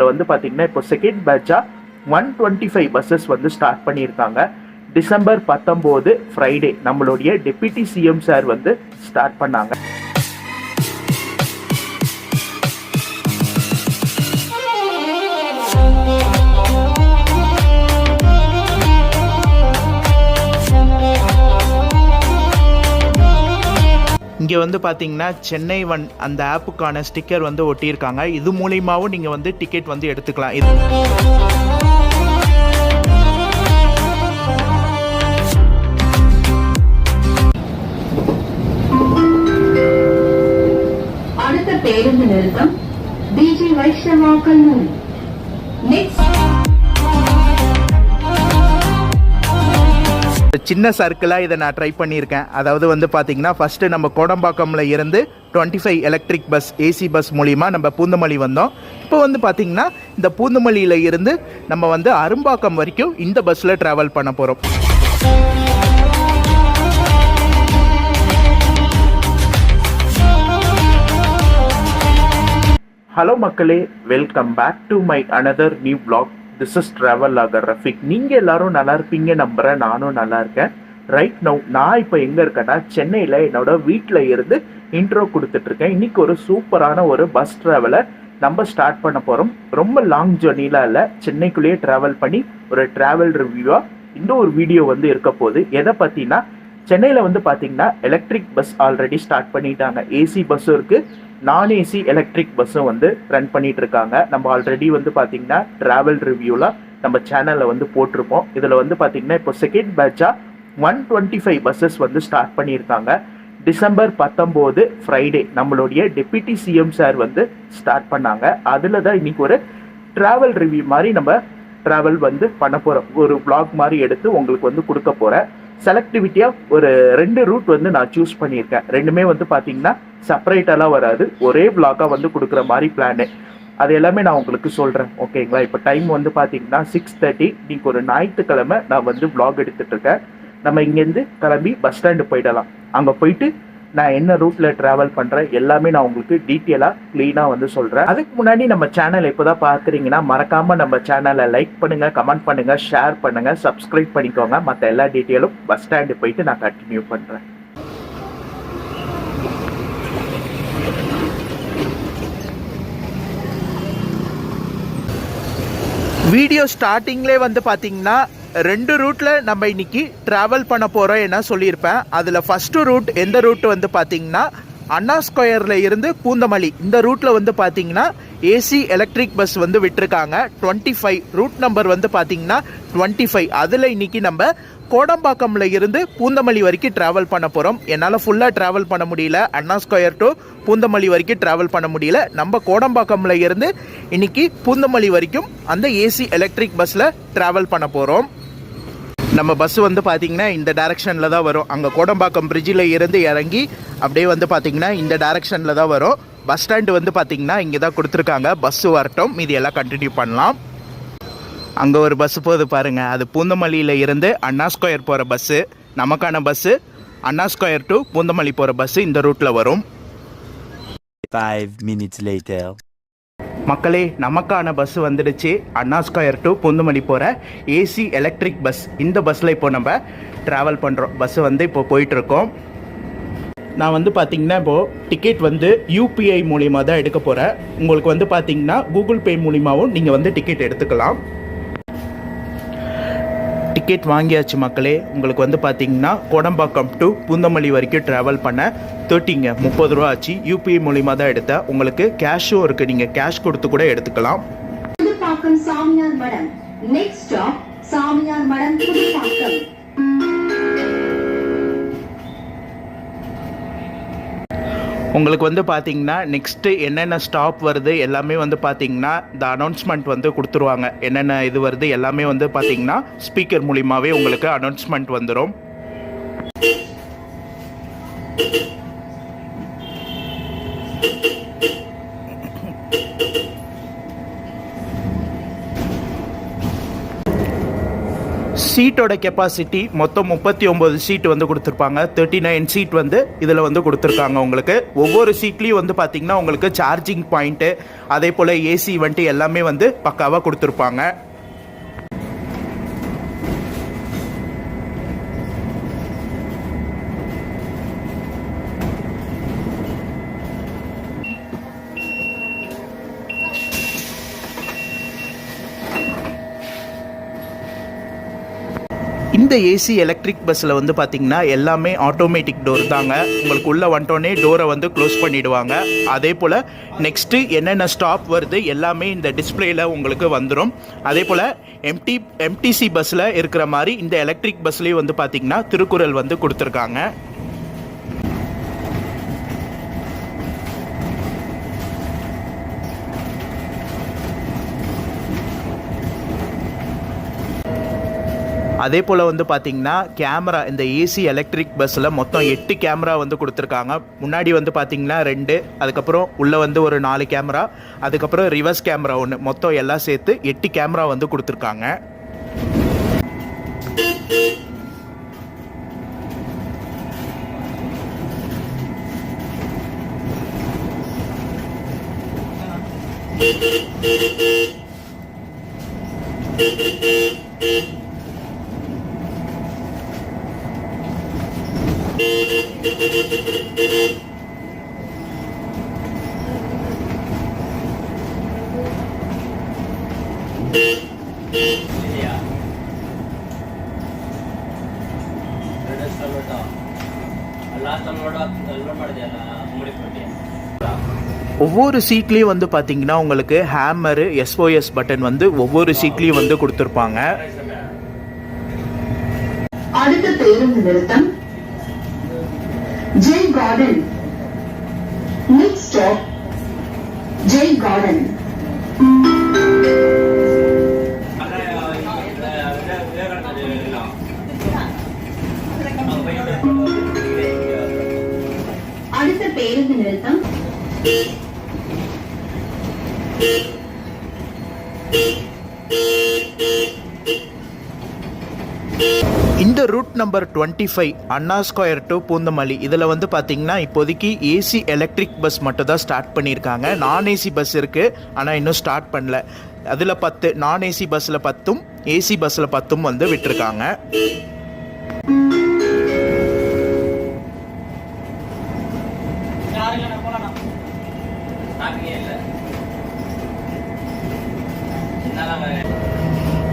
வந்து பார்த்தீங்கன்னா இப்போ செகண்ட் பேட்சாக 125 பஸ்ஸஸ் வந்து ஸ்டார்ட் பண்ணியிருக்காங்க. டிசம்பர் 19 ஃப்ரைடே நம்மளுடைய டெப்யூட்டி சிஎம் சார் வந்து ஸ்டார்ட் பண்ணாங்க. இங்கே வந்து பார்த்தீங்கன்னா சென்னை அந்த ஆப்புக்கான ஸ்டிக்கர் வந்து ஒட்டியிருக்காங்க. இது மூலியமாகவும் நீங்கள் வந்து டிக்கெட் வந்து எடுத்துக்கலாம். இது அடுத்த பேருந்து நிறுத்தம் பிஜி வைஷ்ணவா கல்லூரி. சின்ன சர்க்கிளாக இதை நான் ட்ரை பண்ணியிருக்கேன். அதாவது வந்து பார்த்தீங்கன்னா ஃபஸ்ட்டு நம்ம கோடம்பாக்கம்ல இருந்து 25 எலக்ட்ரிக் பஸ் ஏசி பஸ் மூலிமா நம்ம பூந்தமல்லி வந்தோம். இப்போ வந்து பார்த்தீங்கன்னா இந்த பூந்தமல்லியில் இருந்து நம்ம வந்து அரும்பாக்கம் வரைக்கும் இந்த பஸ்ஸில் ட்ராவல் பண்ண போகிறோம். ஹலோ மக்களே, welcome back to my another new blog. This is travel vlogger Rafiq. நீங்கள் எல்லாரும் நல்லா இருப்பீங்க நம்புகிறேன். நானும் நல்லா இருக்கேன். ரைட் நவ் நான் இப்போ எங்கே இருக்கேன்னா சென்னையில் என்னோட வீட்டில் இருந்து இன்ட்ரோ கொடுத்துட்ருக்கேன். இன்றைக்கி ஒரு சூப்பரான ஒரு பஸ் ட்ராவலை நம்ம ஸ்டார்ட் பண்ண போகிறோம். ரொம்ப லாங் ஜர்னிலாம் இல்லை, சென்னைக்குள்ளேயே ட்ராவல் பண்ணி ஒரு ட்ராவல் ரிவ்யூவாக இந்த ஒரு வீடியோ வந்து இருக்க போகுது. எதை பற்றினா சென்னையில் வந்து பார்த்தீங்கன்னா எலக்ட்ரிக் பஸ் ஆல்ரெடி ஸ்டார்ட் பண்ணிட்டாங்க. ஏசி பஸ்ஸும் இருக்குது, நான் ஏசி எலக்ட்ரிக் பஸ்ஸும் வந்து ரன் பண்ணிட்டு இருக்காங்க. நம்ம ஆல்ரெடி வந்து பார்த்தீங்கன்னா ட்ராவல் ரிவ்யூவில் நம்ம சேனலில் வந்து போட்டிருப்போம். இதில் வந்து பார்த்தீங்கன்னா இப்போ செகண்ட் பேட்சாக 125 பஸ்ஸஸ் வந்து ஸ்டார்ட் பண்ணியிருக்காங்க. டிசம்பர் 19 ஃப்ரைடே நம்மளுடைய டெப்யூட்டி சிஎம் சார் வந்து ஸ்டார்ட் பண்ணாங்க. அதில் தான் இன்னைக்கு ஒரு ட்ராவல் ரிவ்யூ மாதிரி நம்ம ட்ராவல் வந்து பண்ண போகிறோம். ஒரு vlog மாதிரி எடுத்து உங்களுக்கு வந்து கொடுக்க போகிறேன். செலக்டிவிட்டியாக ஒரு 2 ரூட் வந்து நான் சூஸ் பண்ணியிருக்கேன். ரெண்டுமே வந்து பார்த்தீங்கன்னா செப்பரேட்டெல்லாம் வராது, ஒரே vlog-ஆ வந்து கொடுக்குற மாதிரி பிளானு. அது எல்லாமே நான் உங்களுக்கு சொல்கிறேன், ஓகேங்களா? இப்போ டைம் வந்து பார்த்தீங்கன்னா 6:30. இன்னைக்கு ஒரு ஞாயிற்றுக்கிழமை நான் வந்து vlog எடுத்துகிட்ருக்கேன். நம்ம இங்கேருந்து கிளம்பி பஸ் ஸ்டாண்டு போயிடலாம். அங்கே போயிட்டு நான் என்ன ரூட்டில் ட்ராவல் பண்ணுறேன் எல்லாமே நான் உங்களுக்கு டீட்டெயிலாக க்ளீனாக வந்து சொல்கிறேன். அதுக்கு முன்னாடி நம்ம சேனல் இப்போ தான் பார்க்குறீங்கன்னா மறக்காமல் நம்ம சேனலை லைக் பண்ணுங்கள், கமெண்ட் பண்ணுங்கள், ஷேர் பண்ணுங்கள், சப்ஸ்கிரைப் பண்ணிக்கோங்க. மற்ற எல்லா டீட்டெயிலும் பஸ் ஸ்டாண்டு போயிட்டு நான் கண்டினியூ பண்ணுறேன். வீடியோ ஸ்டார்டிங்லே வந்து பார்த்தீங்கன்னா 2 ரூட்டில் நம்ம இன்னைக்கு ட்ராவல் பண்ண போகிறோம் என்ன சொல்லியிருப்பேன். அதில் ஃபஸ்ட்டு ரூட் எந்த ரூட் வந்து பார்த்தீங்கன்னா அண்ணா ஸ்கொயரில் இருந்து பூந்தமல்லி இந்த ரூட்டில் வந்து பார்த்தீங்கன்னா ஏசி எலக்ட்ரிக் பஸ் வந்து விட்டுருக்காங்க. 25 ரூட் நம்பர் வந்து பார்த்தீங்கன்னா 25. அதில் இன்னைக்கு நம்ம கோடம்பாக்கம்ல இருந்து பூந்தமல்லி வரைக்கும் ட்ராவல் பண்ண போகிறோம். என்னால் ஃபுல்லாக ட்ராவல் பண்ண முடியல, அண்ணா ஸ்கொயர் டு பூந்தமல்லி வரைக்கும் ட்ராவல் பண்ண முடியல. நம்ம கோடம்பாக்கம்ல இருந்து இன்னைக்கு பூந்தமல்லி வரைக்கும் அந்த ஏசி எலக்ட்ரிக் பஸ்ஸில் ட்ராவல் பண்ண போகிறோம். நம்ம பஸ் வந்து பார்த்திங்கன்னா இந்த டைரக்ஷனில் தான் வரும். அங்கே கோடம்பாக்கம் பிரிட்ஜில் இருந்து இறங்கி அப்படியே வந்து பார்த்திங்கன்னா இந்த டைரக்ஷனில் தான் வரும். பஸ் ஸ்டாண்டு வந்து பார்த்திங்கன்னா இங்கே தான் கொடுத்துருக்காங்க. பஸ்ஸு வரட்டும், மீதி எல்லாம் கண்டினியூ பண்ணலாம். அங்கே ஒரு பஸ்ஸு போகுது பாருங்கள், அது பூந்தமல்லியில் இருந்து அண்ணா ஸ்கொயர் போகிற பஸ்ஸு. நமக்கான bus Anna square to Poonamallee போகிற பஸ்ஸு இந்த ரூட்டில் வரும். 5 minutes later. மக்களே, நமக்கான பஸ் வந்துடுச்சு. அண்ணா ஸ்கொயர் டு பூந்தமல்லி போகிற ஏசி எலக்ட்ரிக் பஸ். இந்த பஸ்ஸில் இப்போ நம்ம ட்ராவல் பண்ணுறோம். பஸ்ஸு வந்து இப்போ போயிட்டுருக்கோம். நான் வந்து பார்த்திங்கன்னா இப்போது டிக்கெட் வந்து யூபிஐ மூலிமா தான் எடுக்க போகிறேன். உங்களுக்கு வந்து பார்த்திங்கன்னா கூகுள் பே மூலிமாவும் நீங்கள் வந்து டிக்கெட் எடுத்துக்கலாம். டிக்கெட் வாங்கியாச்சு மக்களே. உங்களுக்கு வந்து பார்த்தீங்கன்னா கோடம்பாக்கம் டு பூந்தமல்லி வரைக்கும் ட்ராவல் பண்ண 30 ரூபா ஆச்சு. யூபிஐ மூலிமா தான் எடுத்தேன். உங்களுக்கு கேஷும் இருக்குது, நீங்கள் கேஷ் கொடுத்து கூட எடுத்துக்கலாம். புதுப்பாக்கம் சாமியார் மடம். நெக்ஸ்ட் ஸ்டாப் சாமியார் மடம் புதுப்பாக்கம். உங்களுக்கு வந்து பார்த்தீங்கன்னா நெக்ஸ்ட்டு என்னென்ன ஸ்டாப் வருது எல்லாமே வந்து பார்த்தீங்கன்னா இந்த அனௌன்ஸ்மெண்ட் வந்து கொடுத்துருவாங்க. என்னென்ன இது வருது எல்லாமே வந்து பார்த்தீங்கன்னா ஸ்பீக்கர் மூலிமாவே உங்களுக்கு அனௌன்ஸ்மெண்ட் வந்துடும். சீட்டோட கெப்பாசிட்டி மொத்தம் 39 சீட் வந்து கொடுத்துருப்பாங்க. 39 சீட் வந்து இதில் வந்து கொடுத்துருக்காங்க. உங்களுக்கு ஒவ்வொரு சீட்லேயும் வந்து பார்த்திங்கன்னா உங்களுக்கு சார்ஜிங் பாயிண்ட்டு, அதே போல் ஏசி வண்டி எல்லாமே வந்து பக்காவாக கொடுத்துருப்பாங்க. இந்த ஏசி எலக்ட்ரிக் பஸ்ஸில் வந்து பார்த்திங்கன்னா எல்லாமே ஆட்டோமேட்டிக் டோர் தாங்க. உங்களுக்கு உள்ளே வந்துட்டோன்னே டோரை வந்து க்ளோஸ் பண்ணிவிடுவாங்க. அதே போல் நெக்ஸ்ட்டு என்னென்ன ஸ்டாப் வருது எல்லாமே இந்த டிஸ்பிளேயில் உங்களுக்கு வந்துடும். அதே போல் எம்டிசி பஸ்ஸில் இருக்கிற மாதிரி இந்த எலக்ட்ரிக் பஸ்லேயும் வந்து பார்த்திங்கன்னா திருக்குறள் வந்து கொடுத்துருக்காங்க. அதே போல் வந்து பார்த்திங்கன்னா கேமரா, இந்த ஏசி எலக்ட்ரிக் பஸ்ஸில் மொத்தம் 8 கேமரா வந்து கொடுத்துருக்காங்க. முன்னாடி வந்து பார்த்திங்கன்னா 2, அதுக்கப்புறம் உள்ளே வந்து ஒரு 4 கேமரா, அதுக்கப்புறம் ரிவர்ஸ் கேமரா 1, மொத்தம் எல்லாம் சேர்த்து 8 கேமரா வந்து கொடுத்துருக்காங்க. ஒவ்வொரு சீட்லேயும் வந்து பார்த்தீங்கன்னா உங்களுக்கு ஹேமரு, SOS பட்டன் வந்து ஒவ்வொரு சீட்லேயும் வந்து கொடுத்துருப்பாங்க. அடுத்த பேருந்து நிறுத்தம் Jai garden. Next stop Jai garden. அடுத்த பேருந்து நிறுத்தம் இந்த route number 25 Anna square to Poonamallee, இதில் வந்து பார்த்தீங்கன்னா இப்போதைக்கு ஏசி எலக்ட்ரிக் பஸ் மட்டும் தான் ஸ்டார்ட் பண்ணியிருக்காங்க. நான் ஏசி பஸ் இருக்குது, ஆனால் இன்னும் ஸ்டார்ட் பண்ணல. அதில் 10, நான் ஏசி பஸ்ஸில் 10, ஏசி பஸ்ஸில் 10 வந்து விட்டுருக்காங்க.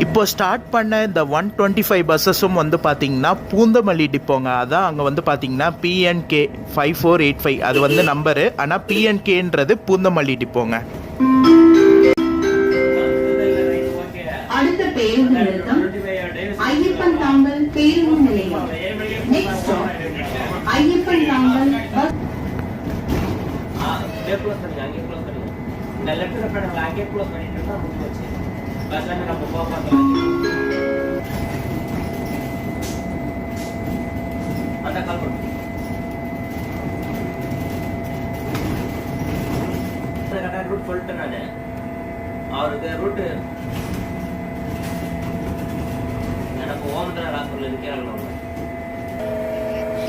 இப்போ ஸ்டார்ட் பண்ண இந்த 125 பஸ்ஸஸும் வந்து பார்த்தீங்கன்னா பூந்தமல்லி டிப்போங்க. அதான் அங்கே வந்து பார்த்தீங்கன்னா PNK 5485 அது வந்து நம்பரு, ஆனால் PNKன்றது பூந்தமல்லி டிப்போங்க. அடுத்த பேருந்து நிறுத்தம் ஐயப்பன் தாங்கல் பேருந்து நிலையம். நெக்ஸ்ட் ஸ்டாப் ஐயப்பன் தாங்கல் பஸ். ரூட் சொல்லிட்டேன் நானு அவருக்கு ரூட்டு எனக்கு ஓமன்ற ராஸ்பூர்ல இருக்கிறாங்க.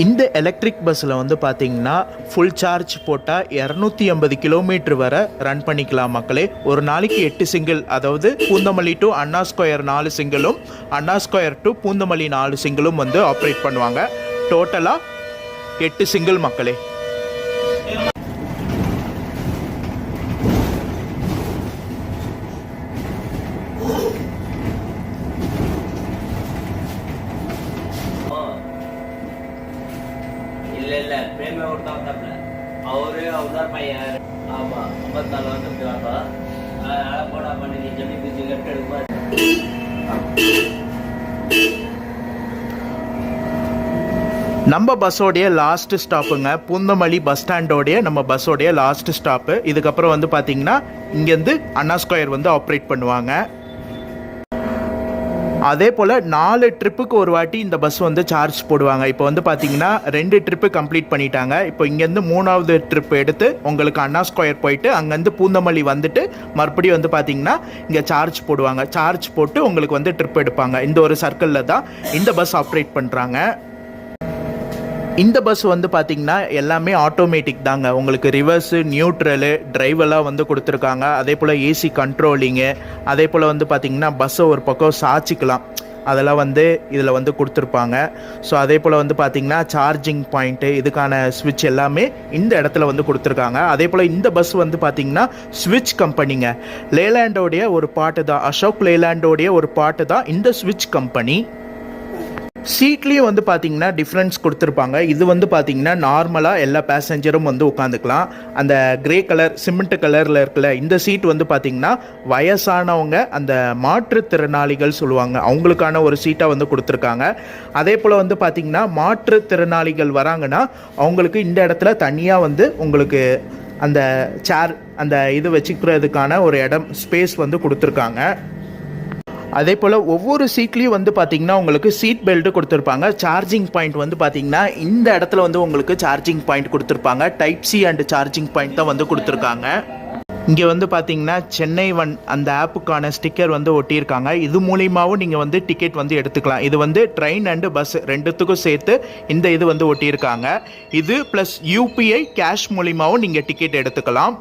இந்த எலக்ட்ரிக் பஸ்ஸில் வந்து பார்த்தீங்கன்னா ஃபுல் சார்ஜ் போட்டால் 280 கிலோமீட்டர் வரை ரன் பண்ணிக்கலாம் மக்களே. ஒரு நாளைக்கு 8 சிங்கிள், அதாவது பூந்தமல்லி டு அண்ணா ஸ்கொயர் 4 சிங்கிளும், அண்ணா ஸ்கொயர் டு பூந்தமல்லி 4 சிங்கிளும் வந்து ஆப்ரேட் பண்ணுவாங்க. டோட்டலாக 8 சிங்கிள் மக்களே. இல்ல பிரேம ஒருத்தன் வந்தாப்ல, அவரு அவர்தான் பையன். ஆமா 54 வருஷம் வாப்பா. போடா பண்ணி நீ ஜமி பிடிச்சி லெஃப்ட் எடுக்குமா. நம்ம பஸ்ஸோடைய லாஸ்ட் ஸ்டாப்புங்க பூந்தமல்லி பஸ் ஸ்டாண்டோடைய நம்ம பஸ்ஸோடைய லாஸ்ட் ஸ்டாப்பு. இதுக்கப்புறம் வந்து பார்த்தீங்கன்னா இங்கேருந்து அண்ணா ஸ்கொயர் வந்து ஆப்ரேட் பண்ணுவாங்க. அதே போல் 4 ட்ரிப்புக்கு ஒரு வாட்டி இந்த பஸ் வந்து சார்ஜ் போடுவாங்க. இப்போ வந்து பார்த்தீங்கன்னா 2 ட்ரிப்பு கம்ப்ளீட் பண்ணிட்டாங்க. இப்போ இங்கேருந்து 3வது ட்ரிப் எடுத்து உங்களுக்கு அண்ணா ஸ்கொயர் போயிட்டு அங்கேருந்து பூந்தமல்லி வந்துட்டு மறுபடியும் வந்து பார்த்தீங்கன்னா இங்கே சார்ஜ் போடுவாங்க. சார்ஜ் போட்டு உங்களுக்கு வந்து ட்ரிப் எடுப்பாங்க. இந்த ஒரு சர்க்கிளில் தான் இந்த பஸ் ஆப்ரேட் பண்ணுறாங்க. இந்த பஸ் வந்து பார்த்தீங்கன்னா எல்லாமே ஆட்டோமேட்டிக் தாங்க. உங்களுக்கு ரிவர்ஸு, நியூட்ரலு, டிரைவெல்லாம் வந்து கொடுத்துருக்காங்க. அதே போல் ஏசி கண்ட்ரோலிங்கு, அதே போல் வந்து பார்த்தீங்கன்னா பஸ்ஸை ஒரு பக்கம் சாய்ச்சிக்கலாம், அதெல்லாம் வந்து இதில் வந்து கொடுத்துருப்பாங்க. ஸோ அதே போல் வந்து பார்த்திங்கன்னா சார்ஜிங் பாயிண்ட்டு, இதுக்கான ஸ்விட்ச் எல்லாமே இந்த இடத்துல வந்து கொடுத்துருக்காங்க. அதே போல் இந்த பஸ் வந்து பார்த்திங்கன்னா ஸ்விட்ச் கம்பெனிங்க. லேலாண்டோடைய ஒரு பாட்டு தான், அசோக் லேலாண்டோடைய ஒரு பாட்டு தான் இந்த ஸ்விட்ச் கம்பெனி. சீட்லேயும் வந்து பார்த்தீங்கன்னா டிஃப்ரென்ஸ் கொடுத்துருப்பாங்க. இது வந்து பார்த்தீங்கன்னா நார்மலாக எல்லா பேசஞ்சரும் வந்து உட்காந்துக்கலாம். அந்த கிரே கலர் சிமெண்ட் கலரில் இருக்குல்ல இந்த சீட் வந்து பார்த்தீங்கன்னா வயசானவங்க, அந்த மாற்றுத்திறனாளிகள் சொல்லுவாங்க, அவங்களுக்கான ஒரு சீட்டாக வந்து கொடுத்துருக்காங்க. அதே போல் வந்து பார்த்தீங்கன்னா மாற்றுத்திறனாளிகள் வராங்கன்னா அவங்களுக்கு இந்த இடத்துல தனியாக வந்து உங்களுக்கு அந்த சேர், அந்த இது வச்சுக்கிறதுக்கான ஒரு இடம், ஸ்பேஸ் வந்து கொடுத்துருக்காங்க. அதே போல் ஒவ்வொரு சீட்லேயும் வந்து பார்த்திங்கன்னா உங்களுக்கு சீட் பெல்ட்டு கொடுத்துருப்பாங்க. சார்ஜிங் பாயிண்ட் வந்து பார்த்திங்கன்னா இந்த இடத்துல வந்து உங்களுக்கு சார்ஜிங் பாயிண்ட் கொடுத்துருப்பாங்க. Type C and charging point தான் வந்து கொடுத்துருக்காங்க. இங்கே வந்து பார்த்திங்கன்னா சென்னை ஒன் அந்த ஆப்புக்கான ஸ்டிக்கர் வந்து ஒட்டியிருக்காங்க. இது மூலியமாகவும் நீங்கள் வந்து டிக்கெட் வந்து எடுத்துக்கலாம். இது வந்து ட்ரெயின் அண்டு பஸ் ரெண்டுத்துக்கும் சேர்த்து இந்த இது வந்து ஒட்டியிருக்காங்க. இது ப்ளஸ் யூபிஐ கேஷ் மூலியமாகவும் நீங்கள் டிக்கெட் எடுத்துக்கலாம்.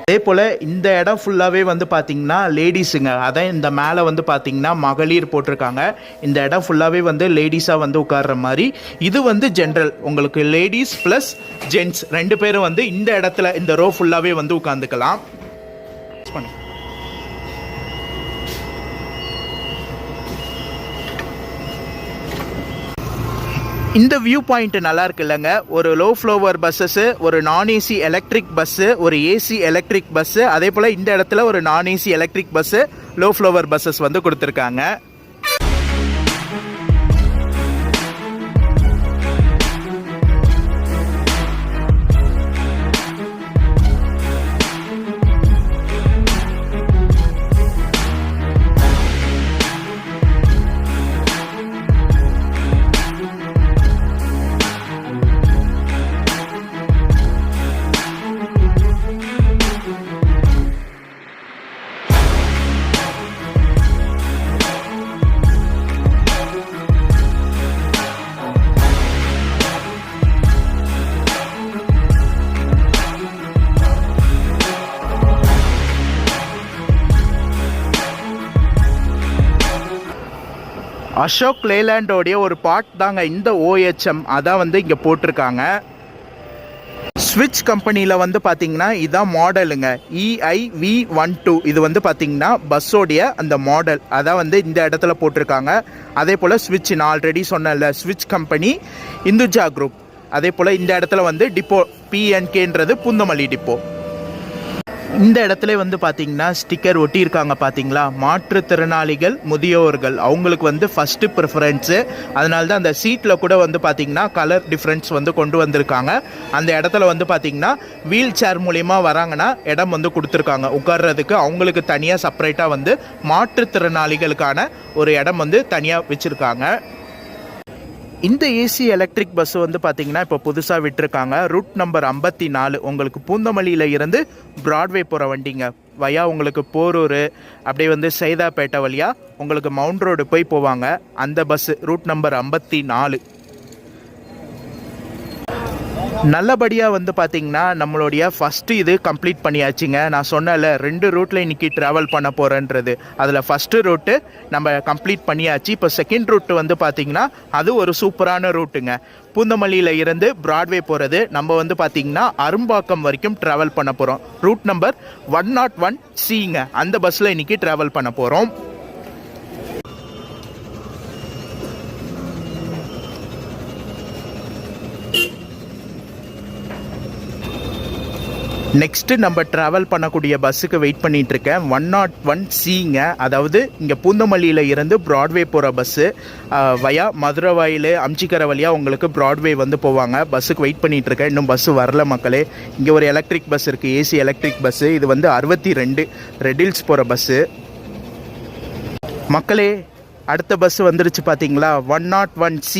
அதே போல் இந்த இடம் ஃபுல்லாகவே வந்து பார்த்திங்கன்னா லேடிஸுங்க. அதான் இந்த மேலே வந்து பார்த்திங்கன்னா மகளிர் போட்டிருக்காங்க. இந்த இடம் ஃபுல்லாகவே வந்து லேடிஸாக வந்து உட்கார்ற மாதிரி. இது வந்து ஜென்ரல், உங்களுக்கு லேடிஸ் ப்ளஸ் ஜென்ட்ஸ் 2 பேரும் வந்து இந்த இடத்துல இந்த ரோ ஃபுல்லாகவே வந்து உட்காந்துக்கலாம். இந்த வியூ பாயிண்ட் நல்லா இருக்கு இல்லைங்க. ஒரு லோ ஃப்ளோவர் பஸ்ஸஸ், ஒரு நான் ஏசி எலக்ட்ரிக் பஸ்ஸு, ஒரு ஏசி எலக்ட்ரிக் பஸ்ஸு, அதே போல் இந்த இடத்துல ஒரு நான் AC electric bus, low flower buses வந்து கொடுத்துருக்காங்க. அசோக் லேலாண்டோடைய ஒரு பார்ட் தாங்க இந்த OHM, அதான் வந்து இங்கே போட்டிருக்காங்க. ஸ்விட்ச் கம்பெனியில் வந்து பார்த்தீங்கன்னா இதான் மாடலுங்க, EIV12. இது வந்து பார்த்தீங்கன்னா பஸ்ஸோடைய அந்த மாடல், அதான் வந்து இந்த இடத்துல போட்டிருக்காங்க. அதே போல் ஸ்விட்ச், நான் ஆல்ரெடி சொன்னேன்ல ஸ்விட்ச் கம்பெனி இந்துஜா குரூப். அதே போல் இந்த இடத்துல வந்து டிப்போ PNKன்றது பூந்தமல்லி டிப்போ. இந்த இடத்துல வந்து பார்த்தீங்கன்னா ஸ்டிக்கர் ஒட்டியிருக்காங்க பார்த்தீங்களா, மாற்றுத்திறனாளிகள், முதியோர்கள், அவங்களுக்கு வந்து ஃபஸ்ட்டு ப்ரிஃபரன்ஸு. அதனால தான் அந்த சீட்டில் கூட வந்து பார்த்தீங்கன்னா கலர் டிஃப்ரென்ஸ் வந்து கொண்டு வந்திருக்காங்க. அந்த இடத்துல வந்து பார்த்தீங்கன்னா வீல் சேர் மூலிமா வராங்கன்னா இடம் வந்து கொடுத்துருக்காங்க உட்கார்றதுக்கு. அவங்களுக்கு தனியாக செப்பரேட்டாக வந்து மாற்றுத்திறனாளிகளுக்கான ஒரு இடம் வந்து தனியாக வச்சுருக்காங்க. இந்த ஏசி எலக்ட்ரிக் பஸ் வந்து பார்த்தீங்கன்னா இப்போ புதுசாக விட்டுருக்காங்க. Route number 54. உங்களுக்கு பூந்தமல்லியில் இருந்து பிராட்வே போகிற வண்டிங்க. வயா உங்களுக்கு போரூர், அப்படியே வந்து சைதாப்பேட்டை வழியாக உங்களுக்கு மவுண்ட் ரோடு போய் போவாங்க. அந்த பஸ்ஸு ரூட் நம்பர் 54. நல்லபடியாக வந்து பார்த்திங்கன்னா நம்மளுடைய ஃபஸ்ட்டு இது கம்ப்ளீட் பண்ணியாச்சுங்க. நான் சொன்னல 2 ரூட்டில் இன்றைக்கி ட்ராவல் பண்ண போகிறேன்றது. அதில் ஃபஸ்ட்டு ரூட்டு நம்ம கம்ப்ளீட் பண்ணியாச்சு. இப்போ செகண்ட் ரூட்டு வந்து பார்த்திங்கன்னா அது ஒரு சூப்பரான ரூட்டுங்க. பூந்தமல்லியில் இருந்து பிராட்வே போகிறது. நம்ம வந்து பார்த்திங்கன்னா அரும்பாக்கம் வரைக்கும் ட்ராவல் பண்ண போகிறோம். ரூட் நம்பர் 101Cங்க. அந்த பஸ்ஸில் இன்றைக்கி ட்ராவல் பண்ண போகிறோம். நெக்ஸ்ட்டு நம்ம ட்ராவல் பண்ணக்கூடிய பஸ்ஸுக்கு வெயிட் பண்ணிகிட்டு இருக்கேன். 101Cங்க, அதாவது இங்கே பூந்தமல்லியில் இருந்து ப்ராட்வே போகிற பஸ்ஸு. வயா மதுரை வாயில் அம்ச்சிக்கரை வழியாக உங்களுக்கு ப்ராட்வே வந்து போவாங்க. பஸ்ஸுக்கு வெயிட் பண்ணிகிட்டு இருக்கேன், இன்னும் பஸ்ஸு வரல மக்களே. இங்கே ஒரு எலக்ட்ரிக் பஸ் இருக்குது, ஏசி எலக்ட்ரிக் பஸ்ஸு. இது வந்து 62 ரெட் ஹில்ஸ் போகிற பஸ்ஸு. மக்களே அடுத்த பஸ் வந்துருச்சு பார்த்தீங்களா, 101C,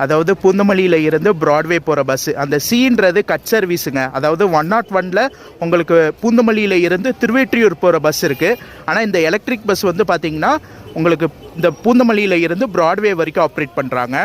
அதாவது பூந்தமல்லியில் இருந்து ப்ராட்வே போகிற பஸ்ஸு. அந்த சின்றது கட் சர்வீஸுங்க. அதாவது 101ல் உங்களுக்கு பூந்தமல்லியில் இருந்து திருவேற்றியூர் போகிற பஸ் இருக்குது. ஆனால் இந்த எலக்ட்ரிக் பஸ் வந்து பார்த்திங்கன்னா உங்களுக்கு இந்த பூந்தமல்லியில் இருந்து ப்ராட்வே வரைக்கும் ஆப்ரேட் பண்ணுறாங்க.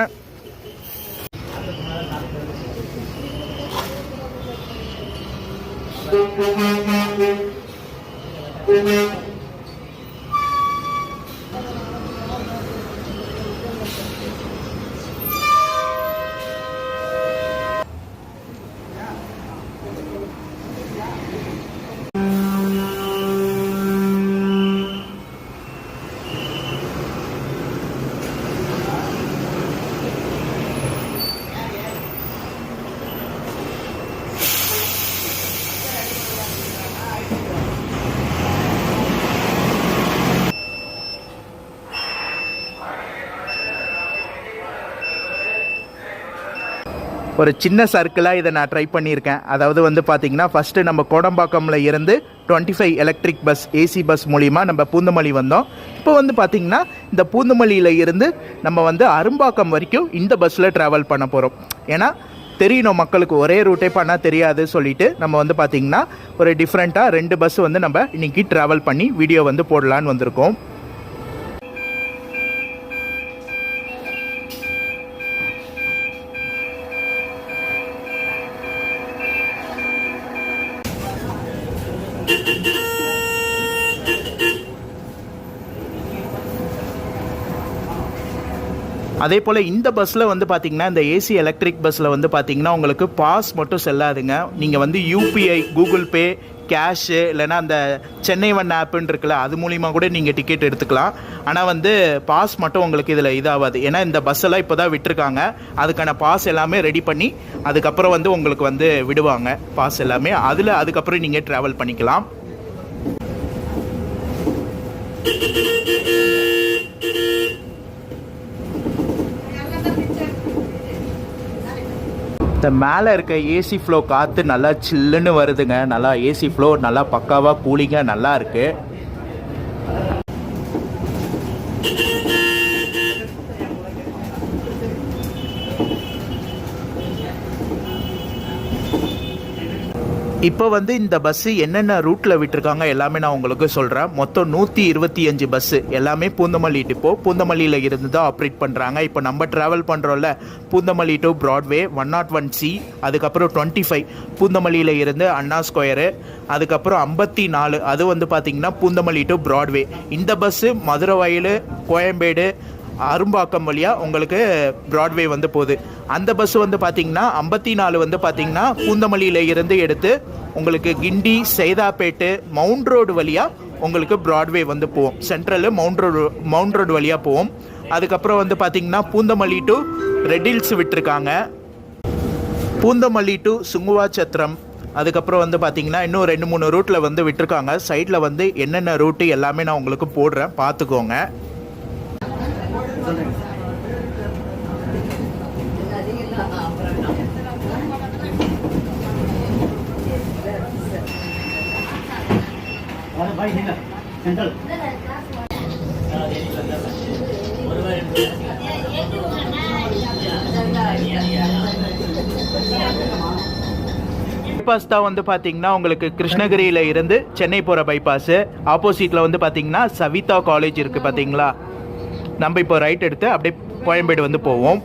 ஒரு சின்ன சர்க்கிளாக இதை நான் ட்ரை பண்ணியிருக்கேன். அதாவது வந்து பார்த்திங்கன்னா ஃபஸ்ட்டு நம்ம கோடம்பாக்கமில் இருந்து 25 எலக்ட்ரிக் பஸ் ஏசி பஸ் மூலிமா நம்ம பூந்தமல்லி வந்தோம். இப்போ வந்து பார்த்திங்கன்னா இந்த பூந்தமல்லியில் இருந்து நம்ம வந்து அரும்பாக்கம் வரைக்கும் இந்த பஸ்ஸில் ட்ராவல் பண்ண போகிறோம். ஏன்னா தெரியணும் மக்களுக்கு, ஒரே ரூட்டே பண்ணால் தெரியாது சொல்லிவிட்டு நம்ம வந்து பார்த்திங்கன்னா ஒரு டிஃப்ரெண்ட்டாக 2 பஸ் வந்து நம்ம இன்றைக்கி ட்ராவல் பண்ணி வீடியோ வந்து போடலான்னு வந்திருக்கோம். அதே போல் இந்த பஸ்ஸில் வந்து பார்த்திங்கன்னா இந்த ஏசி எலக்ட்ரிக் பஸ்ஸில் வந்து பார்த்திங்கன்னா உங்களுக்கு பாஸ் மட்டும் செல்லாதுங்க. நீங்கள் வந்து யூபிஐ, கூகுள் பே, கேஷு, இல்லைனா அந்த சென்னை ஒன் ஆப்புன்னு இருக்குல்ல, அது மூலிமா கூட நீங்கள் டிக்கெட் எடுத்துக்கலாம். ஆனால் வந்து பாஸ் மட்டும் உங்களுக்கு இதில் இதாகாது. ஏன்னா இந்த பஸ்ஸெல்லாம் இப்போ தான் விட்டுருக்காங்க. அதுக்கான பாஸ் எல்லாமே ரெடி பண்ணி அதுக்கப்புறம் வந்து உங்களுக்கு வந்து விடுவாங்க பாஸ் எல்லாமே. அதுக்கப்புறம் நீங்கள் ட்ராவல் பண்ணிக்கலாம். இந்த மேலே இருக்க ஏசி ஃப்ளோ காற்று நல்லா சில்லுன்னு வருதுங்க. நல்லா ஏசி ஃப்ளோ நல்லா பக்காவாக கூலிங்காக நல்லா இருக்குது. இப்போ வந்து இந்த பஸ்ஸு என்னென்ன ரூட்டில் விட்டுருக்காங்க எல்லாமே நான் உங்களுக்கு சொல்கிறேன். மொத்தம் 125 பஸ்ஸு எல்லாமே பூந்தமல்லி டிப்போ, பூந்தமல்லியில் இருந்து தான் ஆப்ரேட் பண்ணுறாங்க. இப்போ நம்ம ட்ராவல் பண்ணுறோம்ல பூந்தமல்லி டு ப்ராட்வே 101C, அதுக்கப்புறம் 25 பூந்தமல்லியில் இருந்து அண்ணா ஸ்கொயரு, அதுக்கப்புறம் 54 அது வந்து பார்த்திங்கன்னா பூந்தமல்லி டு ப்ராட்வே. இந்த பஸ்ஸு மதுரை வாயில், கோயம்பேடு, அரும்பாக்கம் வழியாக உங்களுக்கு ப்ராட்வே வந்து போகுது. அந்த பஸ் வந்து பார்த்திங்கன்னா 54 வந்து பார்த்திங்கன்னா பூந்தமல்லியில் இருந்து எடுத்து உங்களுக்கு கிண்டி, சைதாப்பேட்டு, மவுண்ட் ரோடு வழியாக உங்களுக்கு ப்ராட்வே வந்து போவோம். சென்ட்ரலு மவுண்ட் ரோடு வழியாக போவோம். அதுக்கப்புறம் வந்து பார்த்திங்கன்னா பூந்தமல்லி டு ரெட் ஹில்ஸ் விட்டுருக்காங்க, பூந்தமல்லி டு சுங்குவாச்சத்திரம், அதுக்கப்புறம் வந்து பார்த்திங்கன்னா இன்னும் 2-3 ரூட்டில் வந்து விட்டுருக்காங்க. சைடில் வந்து என்னென்ன ரூட்டு எல்லாமே நான் உங்களுக்கு போடுறேன், பார்த்துக்கோங்க. பைபாஸ் தான் வந்து பார்த்தீங்கன்னா உங்களுக்கு கிருஷ்ணகிரியில் இருந்து சென்னை போகிற பைபாஸு. ஆப்போசிட்டில் வந்து பார்த்தீங்கன்னா சவிதா காலேஜ் இருக்குது பார்த்தீங்களா. நம்ம இப்போ ரைட் எடுத்து அப்படியே கோயம்பேடு வந்து போவோம்.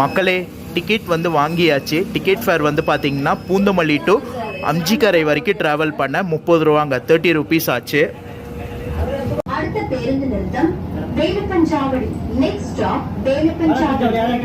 மக்களே டிக்கெட் வந்து வாங்கியாச்சு. டிக்கெட் ஃபேர் வந்து பார்த்தீங்கன்னா பூந்தமல்லி டு அம்ச்சிக்கரை வரைக்கும் ட்ராவல் பண்ண 30 ரூபாங்க, 30 rupees ஆச்சு. அடுத்த பேருந்து நிறுத்தம் வேலுப்பஞ்சாவடி. Next stop வேலுப்பஞ்சாவடி.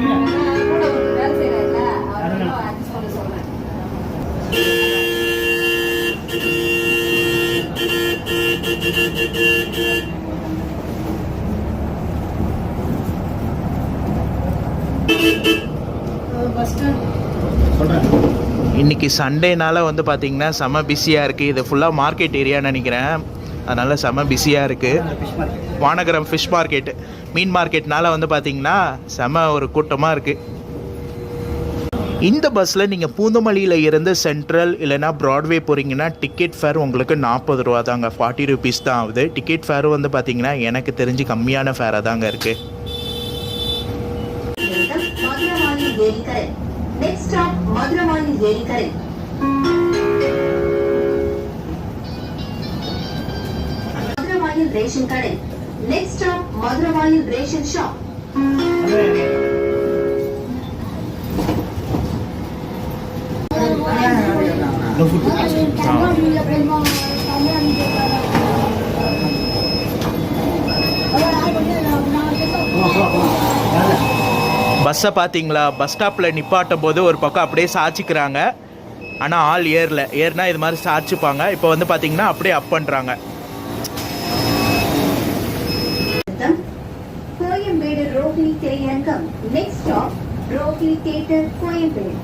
இன்றைக்கி சண்டேனால வந்து பார்த்திங்கன்னா செம்ம பிஸியாக இருக்குது. இது ஃபுல்லாக மார்க்கெட் ஏரியான்னு நினைக்கிறேன், அதனால் செம்ம பிஸியாக இருக்குது. வானகரம் ஃபிஷ் மார்க்கெட்டு, மீன் மார்க்கெட்னால வந்து பார்த்திங்கன்னா செம்ம ஒரு கூட்டமாக இருக்குது. இந்த பஸ்ஸில் நீங்கள் பூந்தமல்லியில் இருந்து சென்ட்ரல் இல்லைனா ப்ராட்வே போகிறீங்கன்னா டிக்கெட் ஃபேர் உங்களுக்கு 40 ரூபா தாங்க, 40 ருபீஸ் தான் ஆகுது. டிக்கெட் ஃபேரும் வந்து பார்த்திங்கன்னா எனக்கு தெரிஞ்சு கம்மியான ஃபேராக தாங்க இருக்குது. Next stop, Maduravali Yerikare. Maduravali Ration Kadai. Next stop, Maduravali Ration Shop. பஸ்ஸை பார்த்தீங்களா, பஸ் ஸ்டாப்பில் நிப்பாட்டும் போது ஒரு பக்கம் அப்படியே சாய்ச்சிக்கிறாங்க, ஆனால் ஆள் ஏறினா இது மாதிரி சாய்ச்சிப்பாங்க. இப்போ வந்து பார்த்தீங்கன்னா அப்படியே அப் பண்ணுறாங்க. கோயம்பேடு ரோஹிணி திரையரங்கம். Next stop Rohini theatre Koyambedu.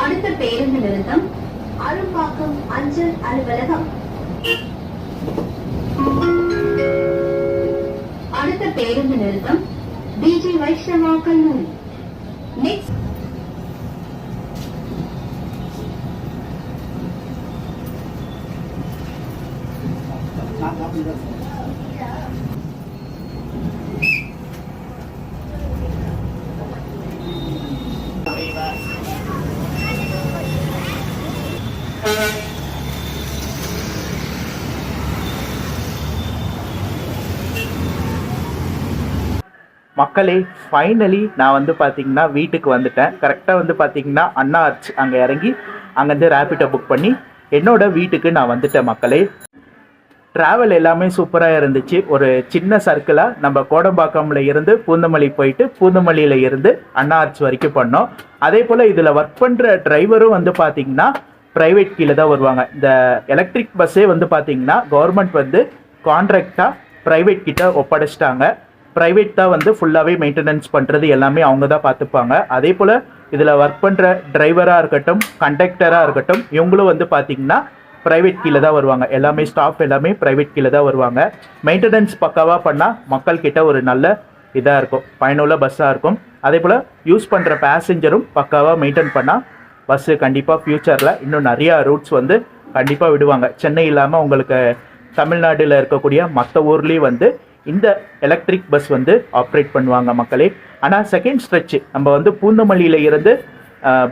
அடுத்த பேருந்து நிறுத்தம் அரும்பாக்கம் அஞ்சல் அலுவலகம். அடுத்த பேருந்து நிறுத்தம் பிஜி வைஷ்ணவா கல்லூரி. நெக்ஸ்ட் மக்களே, ஃபைனலி நான் வந்து பார்த்தீங்கன்னா வீட்டுக்கு வந்துட்டேன். கரெக்டாக வந்து பார்த்தீங்கன்னா அண்ணா ஆர்ச் அங்கே இறங்கி அங்கேருந்து ரேபிடோ புக் பண்ணி என்னோட வீட்டுக்கு நான் வந்துட்டேன். மக்களே, ட்ராவல் எல்லாமே சூப்பராக இருந்துச்சு. ஒரு சின்ன சர்க்கிளாக நம்ம கோடம்பாக்கம்ல இருந்து பூந்தமல்லி போயிட்டு பூந்தமல்லியில் இருந்து அண்ணா ஆர்ச் வரைக்கும் பண்ணோம். அதே போல் இதில் ஒர்க் பண்ணுற டிரைவரும் வந்து பார்த்திங்கன்னா ப்ரைவேட் கீழே தான் வருவாங்க. இந்த எலக்ட்ரிக் பஸ்ஸே வந்து பார்த்திங்கன்னா கவர்மெண்ட் வந்து கான்ட்ராக்டாக ப்ரைவேட் கிட்ட ஒப்படைச்சிட்டாங்க. ப்ரைவேட் தான் வந்து ஃபுல்லாகவே மெயின்டெனன்ஸ் பண்ணுறது எல்லாமே அவங்க தான் பார்த்துப்பாங்க. அதே போல் இதில் ஒர்க் பண்ணுற டிரைவராக இருக்கட்டும், கண்டக்டராக இருக்கட்டும், இவங்களும் வந்து பார்த்திங்கன்னா ப்ரைவேட் கீழே தான் வருவாங்க. எல்லாமே ஸ்டாஃப் எல்லாமே ப்ரைவேட் கீழே தான் வருவாங்க. மெயின்டெனன்ஸ் பக்காவாக பண்ணால் மக்கள்கிட்ட ஒரு நல்ல இதாக இருக்கும், பயனுள்ள பஸ்ஸாக இருக்கும். அதே போல் யூஸ் பண்ணுற பேசஞ்சரும் பக்காவாக மெயின்டைன் பண்ணால் பஸ்ஸு கண்டிப்பாக ஃப்யூச்சரில் இன்னும் நிறையா ரூட்ஸ் வந்து கண்டிப்பாக விடுவாங்க. சென்னை இல்லாமல் உங்களுக்கு தமிழ்நாட்டில் இருக்கக்கூடிய மற்ற ஊர்லேயும் வந்து இந்த எலக்ட்ரிக் பஸ் வந்து ஆப்ரேட் பண்ணுவாங்க மக்களே. ஆனால் செகண்ட் ஸ்ட்ரெச்சு நம்ம வந்து பூந்தமல்லியில் இருந்து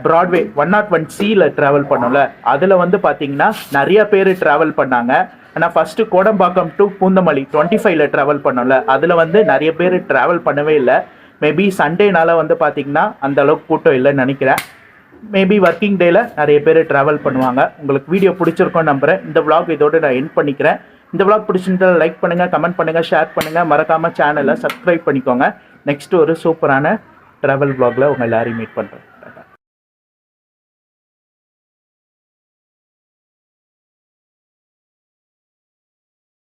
ப்ராட்வே 101C ட்ராவல் பண்ணோம்ல, அதில் வந்து பார்த்திங்கன்னா நிறைய பேர் ட்ராவல் பண்ணாங்க. ஆனால் first Kodambakkam to Poonamallee 25 travel பண்ணோம்ல, அதில் வந்து நிறைய பேர் ட்ராவல் பண்ணவே இல்லை. மேபி சண்டேனால வந்து பார்த்திங்கன்னா அந்த அளவுக்கு கூட்டம் இல்லைன்னு நினைக்கிறேன். மேபி ஒர்க்கிங் டேயில் நிறைய பேர் ட்ராவல் பண்ணுவாங்க. உங்களுக்கு வீடியோ பிடிச்சிருக்கோன்னு நம்புகிறேன். இந்த vlog இதோடு நான் எண்ட் பண்ணிக்கிறேன். இந்த vlog பிடிச்சிருந்தா லைக் பண்ணுங்கள், கமெண்ட் பண்ணுங்கள், ஷேர் பண்ணுங்கள், மறக்காமல் சேனலை சப்ஸ்கிரைப் பண்ணிக்கோங்க. நெக்ஸ்ட்டு ஒரு சூப்பரான ட்ராவல் vlogல உங்கள் எல்லாரையும் மீட் பண்ணுறேன்.